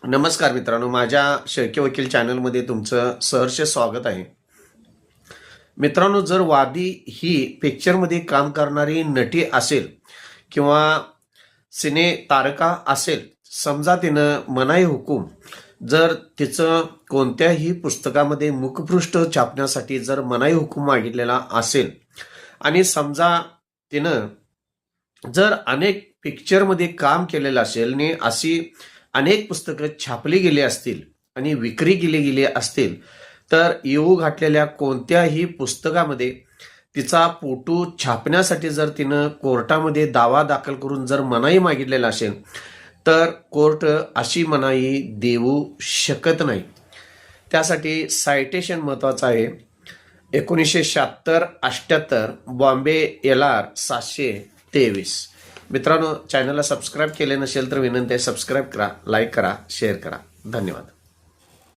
नमस्कार मित्रांनो, माझ्या शेळके वकील चॅनलमध्ये तुमचं सहर्ष स्वागत आहे. मित्रांनो, जर वादी ही पिक्चरमध्ये काम करणारी नटी असेल किंवा सिने तारका असेल, समजा तिनं मनाई हुकूम जर तिचं कोणत्याही पुस्तकामध्ये मुखपृष्ठ छापण्यासाठी जर मनाई हुकूम मागितलेला असेल आणि समजा तिनं जर अनेक पिक्चरमध्ये काम केलेलं असेल आणि अशी अनेक पुस्तकं छापली गेली असतील आणि विक्री केली गेली असतील, तर येऊ घातलेल्या कोणत्याही पुस्तकामध्ये तिचा फोटो छापण्यासाठी जर तिनं कोर्टामध्ये दावा दाखल करून जर मनाई मागितलेला असेल, तर कोर्ट अशी मनाई देऊ शकत नाही. त्यासाठी सायटेशन महत्वाचं आहे. 1976-78 बॉम्बे LR 723. मित्रांनो, चॅनलला सबस्क्राईब केले नसेल तर विनंती आहे, सबस्क्राईब करा, लाईक करा, शेअर करा. धन्यवाद.